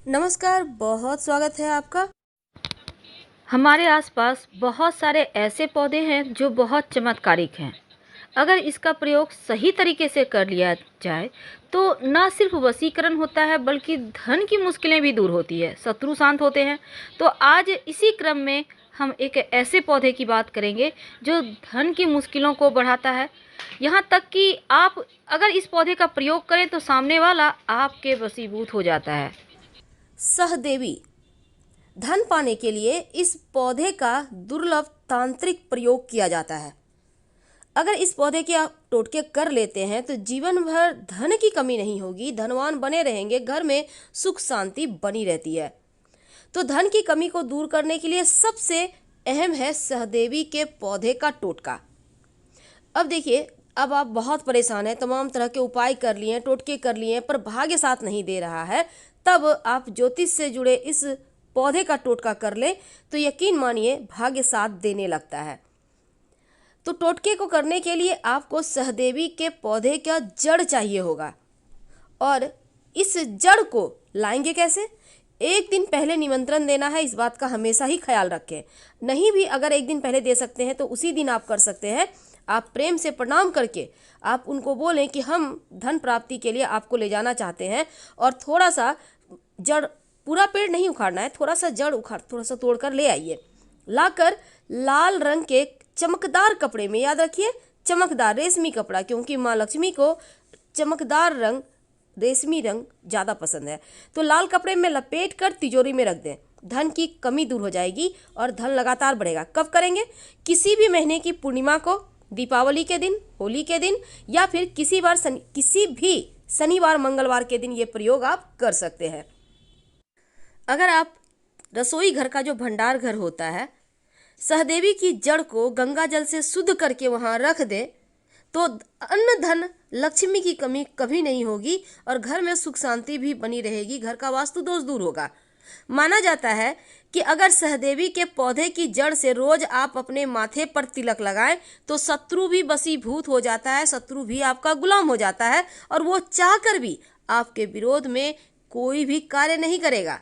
नमस्कार, बहुत स्वागत है आपका। हमारे आसपास बहुत सारे ऐसे पौधे हैं जो बहुत चमत्कारिक हैं। अगर इसका प्रयोग सही तरीके से कर लिया जाए तो न सिर्फ वशीकरण होता है बल्कि धन की मुश्किलें भी दूर होती है, शत्रु शांत होते हैं। तो आज इसी क्रम में हम एक ऐसे पौधे की बात करेंगे जो धन की मुश्किलों को बढ़ाता है। यहाँ तक कि आप अगर इस पौधे का प्रयोग करें तो सामने वाला आपके वशीभूत हो जाता है। सहदेवी। धन पाने के लिए इस पौधे का दुर्लभ तांत्रिक प्रयोग किया जाता है। अगर इस पौधे के आप टोटके कर लेते हैं तो जीवन भर धन की कमी नहीं होगी, धनवान बने रहेंगे, घर में सुख शांति बनी रहती है। तो धन की कमी को दूर करने के लिए सबसे अहम है सहदेवी के पौधे का टोटका। अब देखिए, अब आप बहुत परेशान हैं, तमाम तरह के उपाय कर लिए, टोटके कर लिए, पर भाग्य साथ नहीं दे रहा है। तब आप ज्योतिष से जुड़े इस पौधे का टोटका कर ले तो यकीन मानिए भाग्य साथ देने लगता है। तो टोटके को करने के लिए आपको सहदेवी के पौधे का जड़ चाहिए होगा। और इस जड़ को लाएंगे कैसे? एक दिन पहले निमंत्रण देना है, इस बात का हमेशा ही ख्याल रखें। नहीं भी अगर एक दिन पहले दे सकते हैं तो उसी दिन आप कर सकते हैं। आप प्रेम से प्रणाम करके आप उनको बोलें कि हम धन प्राप्ति के लिए आपको ले जाना चाहते हैं, और थोड़ा सा जड़, पूरा पेड़ नहीं उखाड़ना है, थोड़ा सा जड़ उखाड़ थोड़ा सा तोड़ कर ले आइए। लाकर लाल रंग के चमकदार कपड़े में, याद रखिए चमकदार रेशमी कपड़ा, क्योंकि माँ लक्ष्मी को चमकदार रंग, रेशमी रंग ज़्यादा पसंद है। तो लाल कपड़े में लपेट कर तिजोरी में रख दें। धन की कमी दूर हो जाएगी और धन लगातार बढ़ेगा। कब करेंगे? किसी भी महीने की पूर्णिमा को, दीपावली के दिन, होली के दिन, या फिर किसी भी शनिवार मंगलवार के दिन ये प्रयोग आप कर सकते हैं। अगर आप रसोई घर का जो भंडार घर होता है, सहदेवी की जड़ को गंगा जल से शुद्ध करके वहाँ रख दे तो अन्न धन लक्ष्मी की कमी कभी नहीं होगी और घर में सुख शांति भी बनी रहेगी, घर का वास्तु दोष दूर होगा। माना जाता है कि अगर सहदेवी के पौधे की जड़ से रोज आप अपने माथे पर तिलक लगाएं तो शत्रु भी वशीभूत हो जाता है, शत्रु भी आपका गुलाम हो जाता है और वो चाहकर भी आपके विरोध में कोई भी कार्य नहीं करेगा।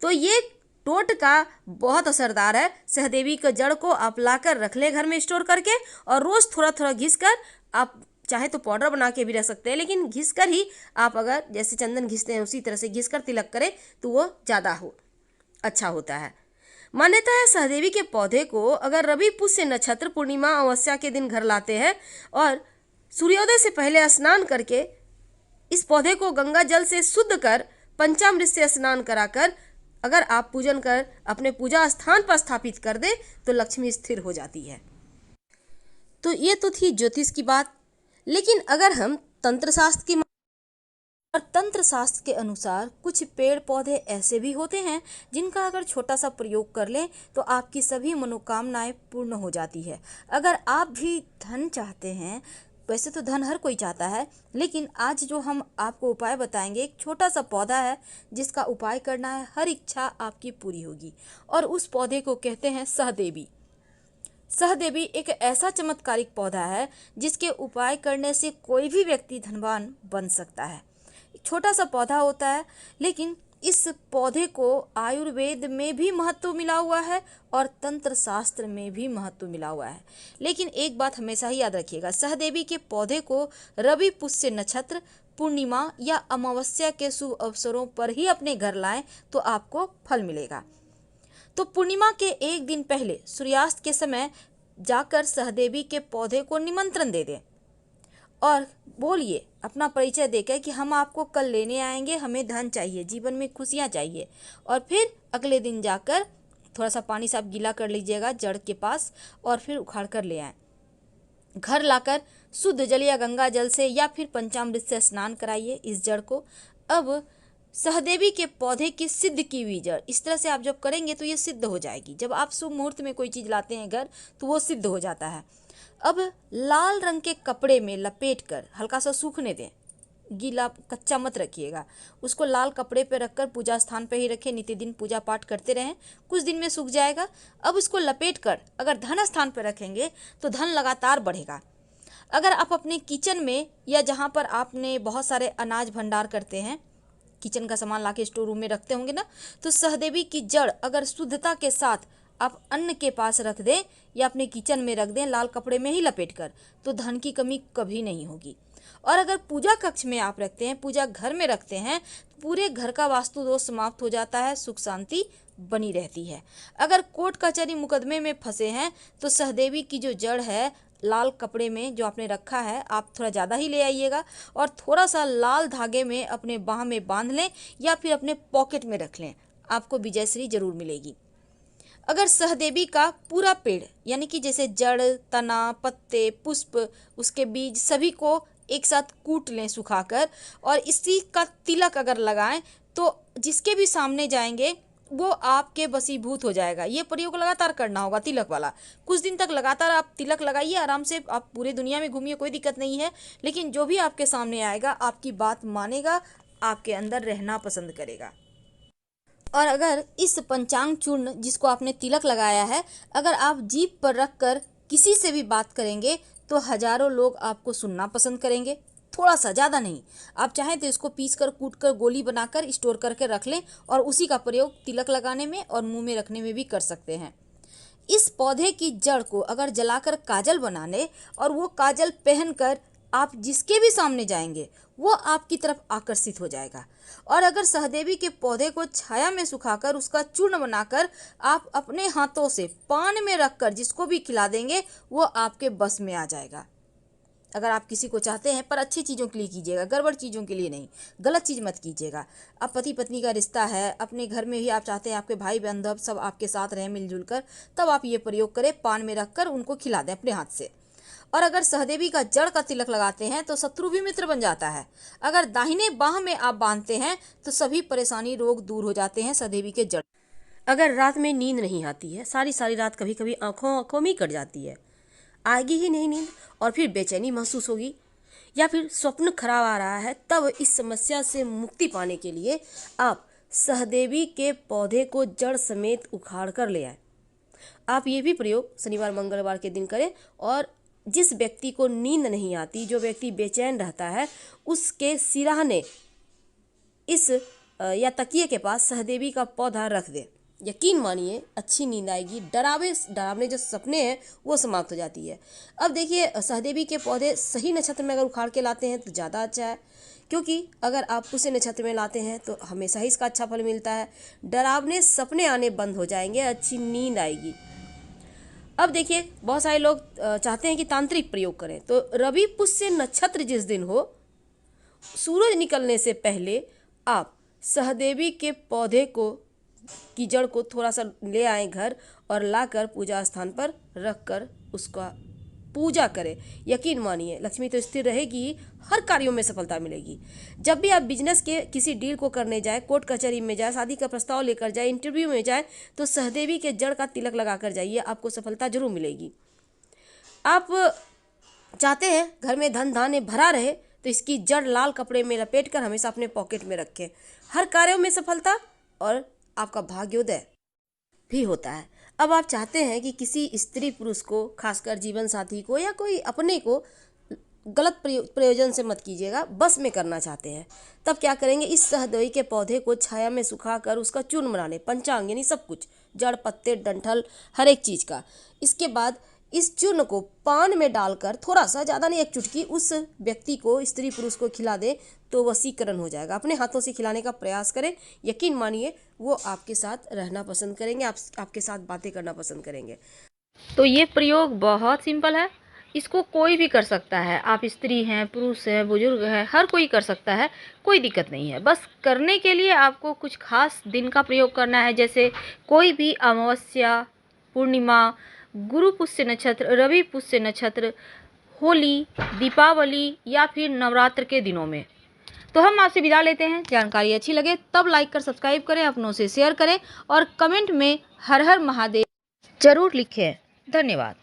तो ये टोटका बहुत असरदार है। सहदेवी के जड़ को आप लाकर रख ले घर में स्टोर करके, और रोज थोड़ा थोड़ा घिस कर, आप चाहे तो पाउडर बना के भी रख सकते हैं, लेकिन घिस कर ही आप, अगर जैसे चंदन घिसते हैं उसी तरह से घिस कर तिलक करें तो वो ज़्यादा अच्छा होता है। मान्यता है सहदेवी के पौधे को अगर रवि पुष्य नक्षत्र पूर्णिमा अमावस्या के दिन घर लाते हैं और सूर्योदय से पहले स्नान करके इस पौधे को गंगा जल से शुद्ध कर पंचामृत से स्नान कराकर अगर आप पूजन कर अपने पूजा स्थान पर स्थापित कर दे तो लक्ष्मी स्थिर हो जाती है। तो ये तो थी ज्योतिष की बात। लेकिन अगर हम तंत्र शास्त्र के अनुसार कुछ पेड़ पौधे ऐसे भी होते हैं जिनका अगर छोटा सा प्रयोग कर लें तो आपकी सभी मनोकामनाएं पूर्ण हो जाती है। अगर आप भी धन चाहते हैं, वैसे तो धन हर कोई चाहता है, लेकिन आज जो हम आपको उपाय बताएंगे, एक छोटा सा पौधा है जिसका उपाय करना है, हर इच्छा आपकी पूरी होगी। और उस पौधे को कहते हैं सहदेवी। सहदेवी एक ऐसा चमत्कारिक पौधा है जिसके उपाय करने से कोई भी व्यक्ति धनवान बन सकता है। छोटा सा पौधा होता है, लेकिन इस पौधे को आयुर्वेद में भी महत्व मिला हुआ है और तंत्र शास्त्र में भी महत्व मिला हुआ है। लेकिन एक बात हमेशा ही याद रखिएगा, सहदेवी के पौधे को रवि पुष्य नक्षत्र, पूर्णिमा या अमावस्या के शुभ अवसरों पर ही अपने घर लाएं तो आपको फल मिलेगा। तो पूर्णिमा के एक दिन पहले सूर्यास्त के समय जाकर सहदेवी के पौधे को निमंत्रण दे दें और बोलिए अपना परिचय देकर कि हम आपको कल लेने आएंगे, हमें धन चाहिए, जीवन में खुशियाँ चाहिए। और फिर अगले दिन जाकर थोड़ा सा पानी से आप गीला कर लीजिएगा जड़ के पास और फिर उखाड़ कर ले आएँ। घर लाकर शुद्ध जल या गंगा जल से या फिर पंचामृत से स्नान कराइए इस जड़ को। अब सहदेवी के पौधे की सिद्ध की हुई जड़, इस तरह से आप जब करेंगे तो ये सिद्ध हो जाएगी। जब आप शुभ मुहूर्त में कोई चीज़ लाते हैं घर तो वो सिद्ध हो जाता है। अब लाल रंग के कपड़े में लपेट कर हल्का सा सूखने दें, गीला कच्चा मत रखिएगा। उसको लाल कपड़े पे रखकर पूजा स्थान पे ही रखें, नित्य दिन पूजा पाठ करते रहें, कुछ दिन में सूख जाएगा। अब उसको लपेट कर अगर धन स्थान पे रखेंगे तो धन लगातार बढ़ेगा। अगर आप अपने किचन में या जहाँ पर आपने बहुत सारे अनाज भंडार करते हैं किचन का सामान लाके स्टोर रूम में रखते होंगे ना, तो सहदेवी की जड़ अगर शुद्धता के साथ आप अन्न के पास रख दें या अपने किचन में रख दें लाल कपड़े में ही लपेट कर, तो धन की कमी कभी नहीं होगी। और अगर पूजा कक्ष में आप रखते हैं, पूजा घर में रखते हैं, पूरे घर का वास्तु दोष समाप्त हो जाता है, सुख शांति बनी रहती है। अगर कोर्ट कचहरी मुकदमे में फंसे हैं तो सहदेवी की जो जड़ है लाल कपड़े में जो आपने रखा है, आप थोड़ा ज़्यादा ही ले आइएगा और थोड़ा सा लाल धागे में अपने बाह में बांध लें या फिर अपने पॉकेट में रख लें, आपको विजयश्री जरूर मिलेगी। अगर सहदेवी का पूरा पेड़ यानी कि जैसे जड़, तना, पत्ते, पुष्प, उसके बीज सभी को एक साथ कूट लें सुखाकर और इसी का तिलक अगर लगाएं तो जिसके भी सामने जाएंगे वो आपके वशीभूत हो जाएगा। ये प्रयोग लगातार करना होगा, तिलक वाला कुछ दिन तक लगातार आप तिलक लगाइए, आराम से आप पूरे दुनिया में घूमिए, कोई दिक्कत नहीं है। लेकिन जो भी आपके सामने आएगा आपकी बात मानेगा, आपके अंदर रहना पसंद करेगा। और अगर इस पंचांग चूर्ण जिसको आपने तिलक लगाया है, अगर आप जीभ पर रख कर किसी से भी बात करेंगे तो हजारों लोग आपको सुनना पसंद करेंगे। थोड़ा सा, ज़्यादा नहीं। आप चाहें तो इसको पीस कर कूट कर गोली बनाकर स्टोर करके रख लें और उसी का प्रयोग तिलक लगाने में और मुंह में रखने में भी कर सकते हैं। इस पौधे की जड़ को अगर जलाकर काजल बना ले और वो काजल पहनकर आप जिसके भी सामने जाएंगे वो आपकी तरफ आकर्षित हो जाएगा। और अगर सहदेवी के पौधे को छाया में सुखाकर उसका चूर्ण बनाकर आप अपने हाथों से पान में रखकर जिसको भी खिला देंगे वो आपके बस में आ जाएगा। अगर आप किसी को चाहते हैं, पर अच्छी चीज़ों के लिए कीजिएगा, गड़बड़ चीज़ों के लिए नहीं, गलत चीज़ मत कीजिएगा। अब पति पत्नी का रिश्ता है, अपने घर में ही आप चाहते हैं आपके भाई बांधव सब आपके साथ रहें मिलजुल कर, तब आप ये प्रयोग करें, पान में रखकर उनको खिला दें अपने हाथ से। और अगर सहदेवी का जड़ का तिलक लगाते हैं तो शत्रु भी मित्र बन जाता है। अगर दाहिने बाह में आप बांधते हैं तो सभी परेशानी रोग दूर हो जाते हैं सहदेवी के जड़। अगर रात में नींद नहीं आती है, सारी रात कभी कभी आंखों में कट जाती है, आएगी ही नहीं नींद और फिर बेचैनी महसूस होगी या फिर स्वप्न खराब आ रहा है, तब इस समस्या से मुक्ति पाने के लिए आप सहदेवी के पौधे को जड़ समेत उखाड़ कर ले आए। आप ये भी प्रयोग शनिवार मंगलवार के दिन करें। और जिस व्यक्ति को नींद नहीं आती, जो व्यक्ति बेचैन रहता है, उसके सिरहाने इस या तकिए के पास सहदेवी का पौधा रख दे। यकीन मानिए अच्छी नींद आएगी, डरावने जो सपने हैं वो समाप्त हो जाती है। अब देखिए, सहदेवी के पौधे सही नक्षत्र में अगर उखाड़ के लाते हैं तो ज़्यादा अच्छा है, क्योंकि अगर आप उसे नक्षत्र में लाते हैं तो हमेशा ही इसका अच्छा फल मिलता है। डरावने सपने आने बंद हो जाएंगे, अच्छी नींद आएगी। अब देखिए, बहुत सारे लोग चाहते हैं कि तांत्रिक प्रयोग करें, तो रवि पुष्य नक्षत्र जिस दिन हो, सूरज निकलने से पहले आप सहदेवी के पौधे की जड़ को थोड़ा सा ले आए घर और लाकर पूजा स्थान पर रख कर उसका पूजा करें। यकीन मानिए लक्ष्मी तो स्थिर रहेगी, हर कार्यों में सफलता मिलेगी। जब भी आप बिजनेस के किसी डील को करने जाए, कोर्ट कचहरी में जाए, शादी का प्रस्ताव लेकर जाए, इंटरव्यू में जाए, तो सहदेवी के जड़ का तिलक लगाकर जाइए, आपको सफलता जरूर मिलेगी। आप चाहते हैं घर में धन धान्य भरा रहे, तो इसकी जड़ लाल कपड़े में लपेट कर हमेशा अपने पॉकेट में रखें। हर कार्यों में सफलता और आपका भाग्योदय भी होता है। अब आप चाहते हैं कि किसी स्त्री पुरुष को, खासकर जीवन साथी को या कोई अपने को, गलत प्रयोजन से मत कीजिएगा, बस में करना चाहते हैं, तब क्या करेंगे, इस सहदेवी के पौधे को छाया में सुखाकर उसका चूर्ण बना लें, पंचांग यानी सब कुछ, जड़, पत्ते, डंठल, हर एक चीज़ का। इसके बाद इस चूर्ण को पान में डालकर थोड़ा सा, ज़्यादा नहीं, एक चुटकी उस व्यक्ति को, स्त्री पुरुष को खिला दे तो वशीकरण हो जाएगा। अपने हाथों से खिलाने का प्रयास करें, यकीन मानिए वो आपके साथ रहना पसंद करेंगे, आपके साथ बातें करना पसंद करेंगे। तो ये प्रयोग बहुत सिंपल है, इसको कोई भी कर सकता है। आप स्त्री हैं, पुरुष हैं, बुजुर्ग हैं, हर कोई कर सकता है, कोई दिक्कत नहीं है। बस करने के लिए आपको कुछ खास दिन का प्रयोग करना है, जैसे कोई भी अमावस्या, पूर्णिमा, गुरु पुष्य नक्षत्र, रवि पुष्य नक्षत्र, होली, दीपावली या फिर नवरात्र के दिनों में। तो हम आपसे विदा लेते हैं। जानकारी अच्छी लगे तब लाइक कर सब्सक्राइब करें, अपनों से शेयर करें और कमेंट में हर हर महादेव जरूर लिखें। धन्यवाद।